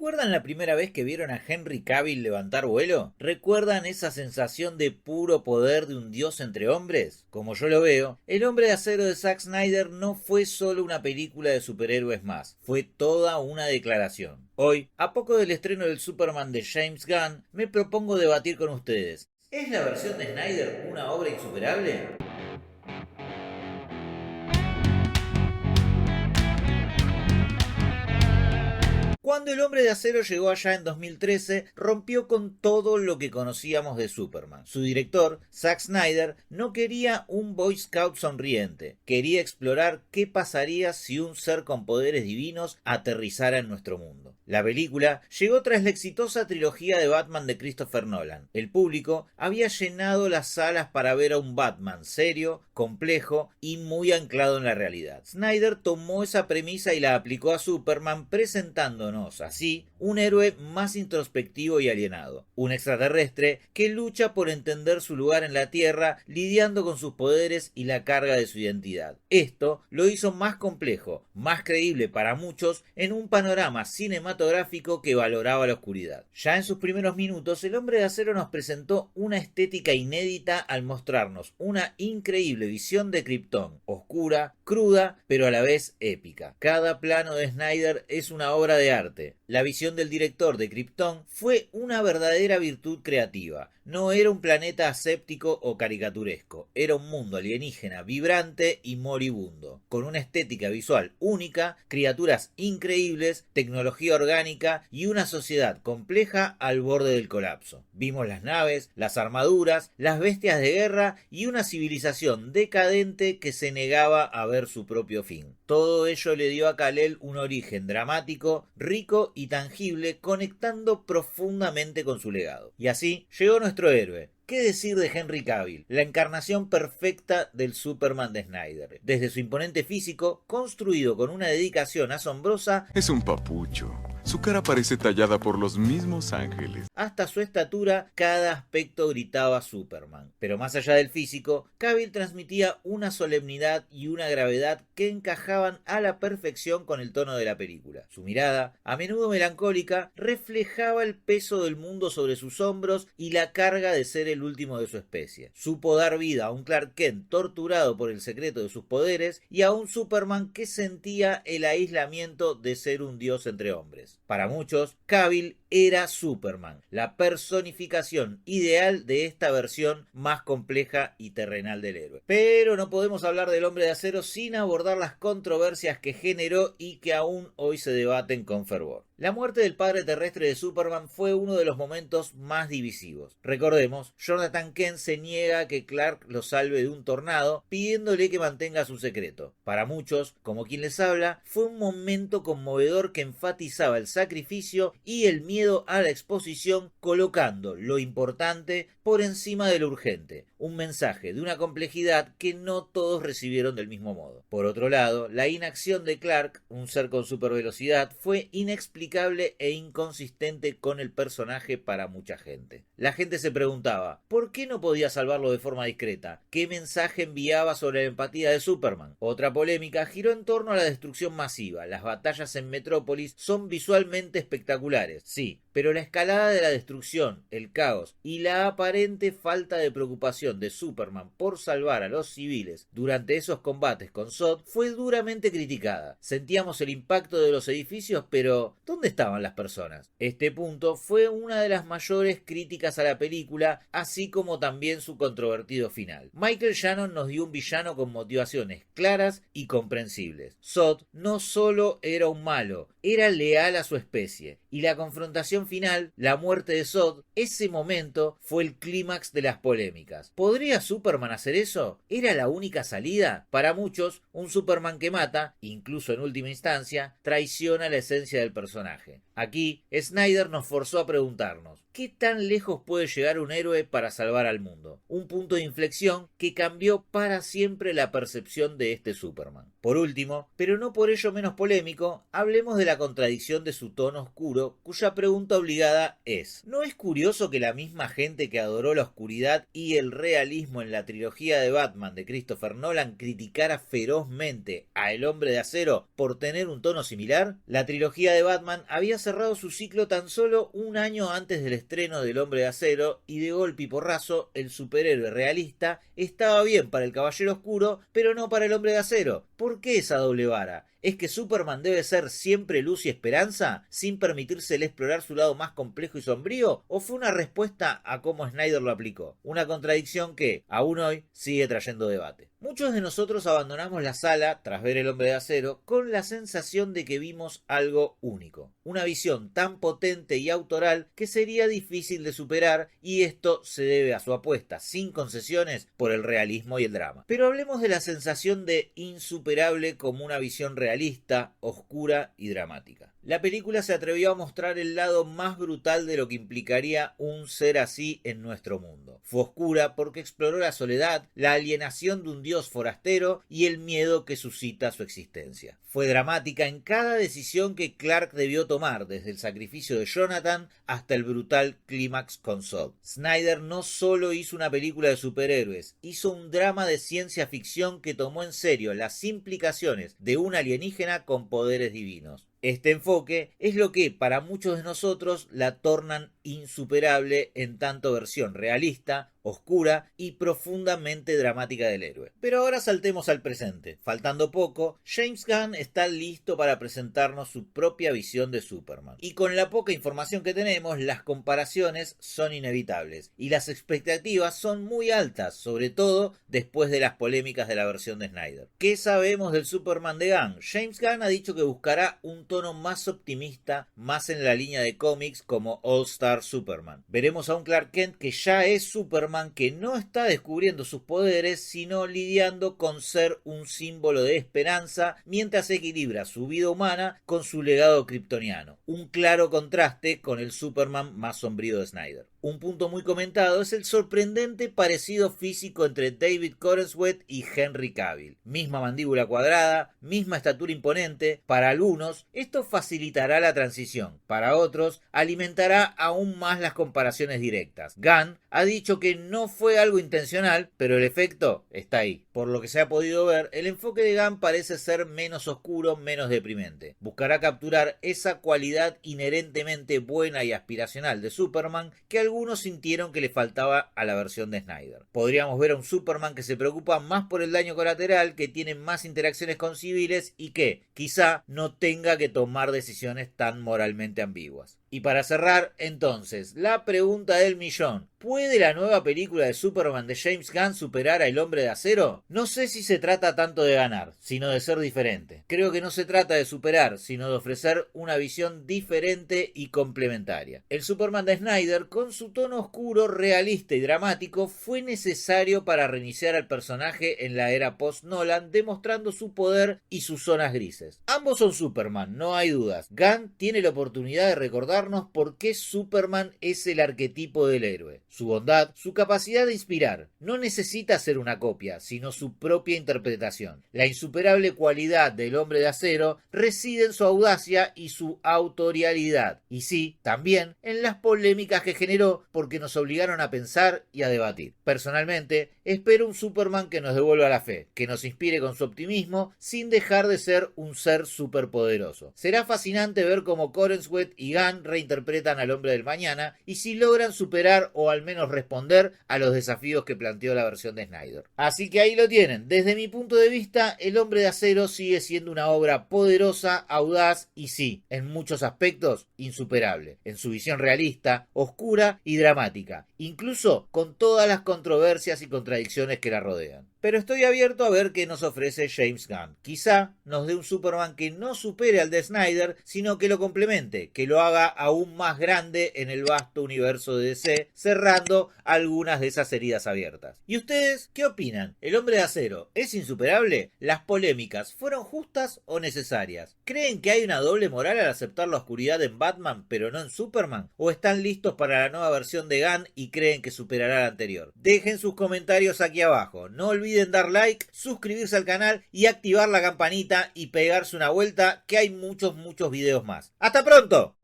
¿Recuerdan la primera vez que vieron a Henry Cavill levantar vuelo? ¿Recuerdan esa sensación de puro poder de un dios entre hombres? Como yo lo veo, El Hombre de Acero de Zack Snyder no fue solo una película de superhéroes más, fue toda una declaración. Hoy, a poco del estreno del Superman de James Gunn, me propongo debatir con ustedes. ¿Es la versión de Snyder una obra insuperable? Cuando El Hombre de Acero llegó allá en 2013, rompió con todo lo que conocíamos de Superman. Su director, Zack Snyder, no quería un Boy Scout sonriente. Quería explorar qué pasaría si un ser con poderes divinos aterrizara en nuestro mundo. La película llegó tras la exitosa trilogía de Batman de Christopher Nolan. El público había llenado las salas para ver a un Batman serio, complejo y muy anclado en la realidad. Snyder tomó esa premisa y la aplicó a Superman, presentándonos así un héroe más introspectivo y alienado, un extraterrestre que lucha por entender su lugar en la Tierra, lidiando con sus poderes y la carga de su identidad. Esto lo hizo más complejo, más creíble para muchos, en un panorama cinematográfico que valoraba la oscuridad. Ya en sus primeros minutos, El Hombre de Acero nos presentó una estética inédita al mostrarnos una increíble visión de Krypton, oscura, cruda, pero a la vez épica. Cada plano de Snyder es una obra de arte. La visión del director de Krypton fue una verdadera virtud creativa. No era un planeta aséptico o caricaturesco, era un mundo alienígena vibrante y moribundo, con una estética visual única, criaturas increíbles, tecnología orgánica y una sociedad compleja al borde del colapso. Vimos las naves, las armaduras, las bestias de guerra y una civilización decadente que se negaba a ver su propio fin. Todo ello le dio a Kal-El un origen dramático, rico y tangible, conectando profundamente con su legado. Y así llegó nuestro héroe. ¿Qué decir de Henry Cavill? La encarnación perfecta del Superman de Snyder. Desde su imponente físico, construido con una dedicación asombrosa, es un papucho. Su cara parece tallada por los mismos ángeles. Hasta su estatura, cada aspecto gritaba Superman. Pero más allá del físico, Cavill transmitía una solemnidad y una gravedad que encajaban a la perfección con el tono de la película. Su mirada, a menudo melancólica, reflejaba el peso del mundo sobre sus hombros y la carga de ser el último de su especie. Supo dar vida a un Clark Kent torturado por el secreto de sus poderes y a un Superman que sentía el aislamiento de ser un dios entre hombres. Para muchos, Cavill era Superman, la personificación ideal de esta versión más compleja y terrenal del héroe. Pero no podemos hablar del Hombre de Acero sin abordar las controversias que generó y que aún hoy se debaten con fervor. La muerte del padre terrestre de Superman fue uno de los momentos más divisivos. Recordemos, Jonathan Kent se niega a que Clark lo salve de un tornado, pidiéndole que mantenga su secreto. Para muchos, como quien les habla, fue un momento conmovedor que enfatizaba el sacrificio y el miedo a la exposición, colocando lo importante por encima de lo urgente. Un mensaje de una complejidad que no todos recibieron del mismo modo. Por otro lado, la inacción de Clark, un ser con supervelocidad, fue inexplicable e inconsistente con el personaje para mucha gente. La gente se preguntaba, ¿por qué no podía salvarlo de forma discreta? ¿Qué mensaje enviaba sobre la empatía de Superman? Otra polémica giró en torno a la destrucción masiva. Las batallas en Metrópolis son visualmente espectaculares, sí, pero la escalada de la destrucción, el caos y la aparente falta de preocupación de Superman por salvar a los civiles durante esos combates con Zod fue duramente criticada. Sentíamos el impacto de los edificios, pero ¿dónde estaban las personas? Este punto fue una de las mayores críticas a la película, así como también su controvertido final. Michael Shannon nos dio un villano con motivaciones claras y comprensibles. Zod no solo era un malo, era leal a su especie, y la confrontación final, la muerte de Zod, ese momento fue el clímax de las polémicas. ¿Podría Superman hacer eso? ¿Era la única salida? Para muchos, un Superman que mata, incluso en última instancia, traiciona la esencia del personaje. Aquí, Snyder nos forzó a preguntarnos, ¿qué tan lejos puede llegar un héroe para salvar al mundo? Un punto de inflexión que cambió para siempre la percepción de este Superman. Por último, pero no por ello menos polémico, hablemos de la contradicción de su tono oscuro, cuya pregunta obligada es, ¿no es curioso que la misma gente que adoró la oscuridad y el realismo en la trilogía de Batman de Christopher Nolan criticara ferozmente a El Hombre de Acero por tener un tono similar? La trilogía de Batman había cerrado su ciclo tan solo un año antes del estreno del Hombre de Acero, y de golpe y porrazo el superhéroe realista estaba bien para el Caballero Oscuro, pero no para el Hombre de Acero. ¿Por qué esa doble vara? ¿Es que Superman debe ser siempre luz y esperanza, sin permitírsele explorar su lado más complejo y sombrío? ¿O fue una respuesta a cómo Snyder lo aplicó? Una contradicción que, aún hoy, sigue trayendo debate. Muchos de nosotros abandonamos la sala, tras ver El Hombre de Acero, con la sensación de que vimos algo único. Una visión tan potente y autoral que sería difícil de superar, y esto se debe a su apuesta, sin concesiones, por el realismo y el drama. Pero hablemos de la sensación de insuperable como una visión realista, oscura y dramática. La película se atrevió a mostrar el lado más brutal de lo que implicaría un ser así en nuestro mundo. Fue oscura porque exploró la soledad, la alienación de un dios forastero y el miedo que suscita su existencia. Fue dramática en cada decisión que Clark debió tomar, desde el sacrificio de Jonathan hasta el brutal clímax con Zod. Snyder no solo hizo una película de superhéroes, hizo un drama de ciencia ficción que tomó en serio las implicaciones de un alienígena con poderes divinos. Este enfoque es lo que para muchos de nosotros la tornan insuperable en tanto versión realista, oscura y profundamente dramática del héroe. Pero ahora saltemos al presente. Faltando poco, James Gunn está listo para presentarnos su propia visión de Superman. Y con la poca información que tenemos, las comparaciones son inevitables y las expectativas son muy altas, sobre todo después de las polémicas de la versión de Snyder. ¿Qué sabemos del Superman de Gunn? James Gunn ha dicho que buscará un tono más optimista, más en la línea de cómics como All Star Superman. Veremos a un Clark Kent que ya es Superman, que no está descubriendo sus poderes, sino lidiando con ser un símbolo de esperanza mientras equilibra su vida humana con su legado kryptoniano. Un claro contraste con el Superman más sombrío de Snyder. Un punto muy comentado es el sorprendente parecido físico entre David Corenswet y Henry Cavill. Misma mandíbula cuadrada, misma estatura imponente. Para algunos, esto facilitará la transición. Para otros, alimentará aún más las comparaciones directas. Gunn ha dicho que no fue algo intencional, pero el efecto está ahí. Por lo que se ha podido ver, el enfoque de Gunn parece ser menos oscuro, menos deprimente. Buscará capturar esa cualidad inherentemente buena y aspiracional de Superman que algunos sintieron que le faltaba a la versión de Snyder. Podríamos ver a un Superman que se preocupa más por el daño colateral, que tiene más interacciones con civiles y que, quizá, no tenga que tomar decisiones tan moralmente ambiguas. Y para cerrar, entonces, la pregunta del millón. ¿Puede la nueva película de Superman de James Gunn superar a El Hombre de Acero? No sé si se trata tanto de ganar, sino de ser diferente. Creo que no se trata de superar, sino de ofrecer una visión diferente y complementaria. El Superman de Snyder, con su tono oscuro, realista y dramático, fue necesario para reiniciar al personaje en la era post-Nolan, demostrando su poder y sus zonas grises. Ambos son Superman, no hay dudas. Gunn tiene la oportunidad de recordarnos por qué Superman es el arquetipo del héroe. Su bondad, su capacidad de inspirar. No necesita ser una copia, sino su propia interpretación. La insuperable cualidad del Hombre de Acero reside en su audacia y su autorialidad. Y sí, también en las polémicas que generó, porque nos obligaron a pensar y a debatir. Personalmente, espero un Superman que nos devuelva la fe, que nos inspire con su optimismo, sin dejar de ser un ser superpoderoso. Será fascinante ver cómo Corenswet y Gunn reinterpretan al Hombre del Mañana, y si logran superar o al menos responder a los desafíos que planteó la versión de Snyder. Así que ahí lo tienen. Desde mi punto de vista, El Hombre de Acero sigue siendo una obra poderosa, audaz y sí, en muchos aspectos, insuperable. En su visión realista, oscura y dramática. Incluso con todas las controversias y contradicciones que la rodean. Pero estoy abierto a ver qué nos ofrece James Gunn. Quizá nos dé un Superman que no supere al de Snyder, sino que lo complemente, que lo haga aún más grande en el vasto universo de DC, cerrando algunas de esas heridas abiertas. ¿Y ustedes qué opinan? ¿El Hombre de Acero es insuperable? ¿Las polémicas fueron justas o necesarias? ¿Creen que hay una doble moral al aceptar la oscuridad en Batman pero no en Superman? ¿O están listos para la nueva versión de Gunn y creen que superará la anterior? Dejen sus comentarios aquí abajo. No olviden dar like, suscribirse al canal y activar la campanita y pegarse una vuelta, que hay muchos videos más. ¡Hasta pronto!